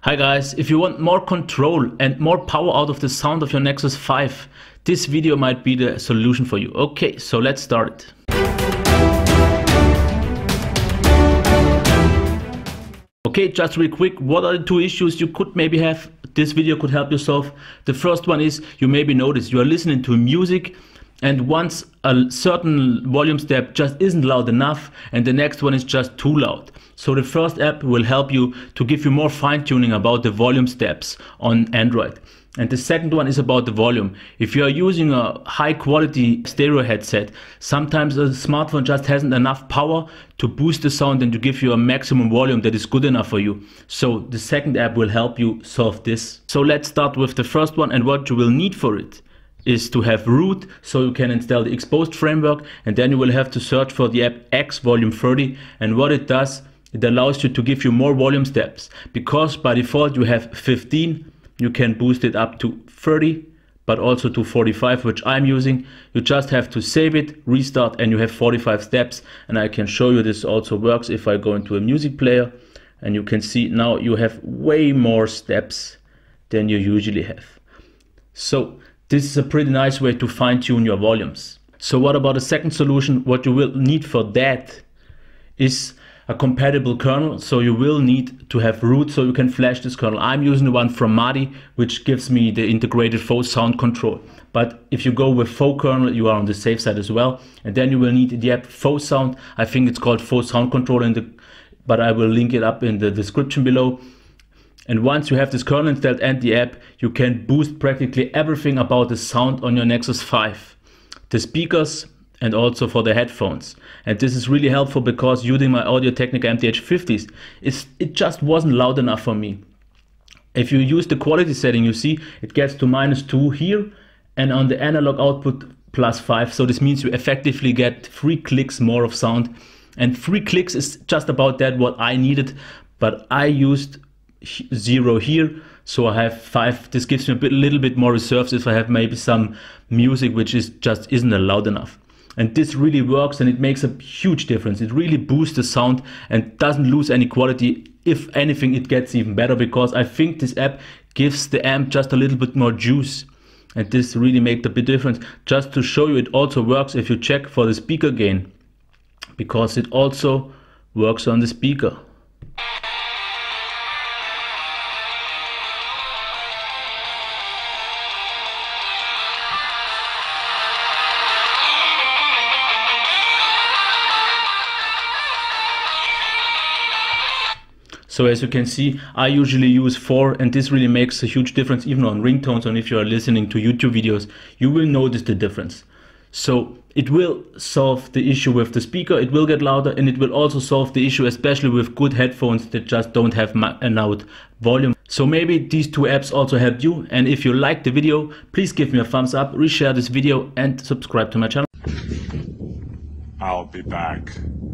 Hi guys, if you want more control and more power out of the sound of your Nexus 5, this video might be the solution for you. Okay, so let's start it. Okay, just real quick, what are the two issues you could maybe have? This video could help you solve. The first one is, you maybe notice you are listening to music and once a certain volume step just isn't loud enough and the next one is just too loud. So the first app will help you to give you more fine-tuning about the volume steps on Android. And the second one is about the volume. If you are using a high quality stereo headset, sometimes a smartphone just hasn't enough power to boost the sound and to give you a maximum volume that is good enough for you. So the second app will help you solve this. So let's start with the first one, and what you will need for it is to have root, so you can install the exposed framework, and then you will have to search for the app X volume 30, and what it does, it allows you to give you more volume steps. Because by default you have 15, you can boost it up to 30, but also to 45, which I'm using. You just have to save it, restart, and you have 45 steps. And I can show you this also works if I go into a music player, and you can see now you have way more steps than you usually have. So this is a pretty nice way to fine-tune your volumes. So what about the second solution? What you will need for that is a compatible kernel. So you will need to have root so you can flash this kernel. I'm using the one from Mahdi, which gives me the integrated Faux sound control. But if you go with Faux kernel, you are on the safe side as well. And then you will need the app FauxSound. I think it's called Faux sound control, but I will link it up in the description below. And once you have this kernel installed and the app, you can boost practically everything about the sound on your Nexus 5. The speakers and also for the headphones. And this is really helpful because using my Audio-Technica MTH50s, it just wasn't loud enough for me. If you use the quality setting, you see it gets to -2 here, and on the analog output +5. So this means you effectively get 3 clicks more of sound. And 3 clicks is just about that what I needed, but I used 0 here, so I have 5. This gives me a little bit more reserves if I have maybe some music which just isn't loud enough. And this really works, and it makes a huge difference. It really boosts the sound and doesn't lose any quality. If anything, it gets even better, because I think this app gives the amp just a little bit more juice, and this really makes a big difference. Just to show you, it also works if you check for the speaker gain, because it also works on the speaker. So as you can see, I usually use 4, and this really makes a huge difference even on ringtones. And if you are listening to YouTube videos, you will notice the difference. So it will solve the issue with the speaker, it will get louder, and it will also solve the issue especially with good headphones that just don't have enough volume. So maybe these two apps also helped you, and if you liked the video, please give me a thumbs up, reshare this video, and subscribe to my channel. I'll be back.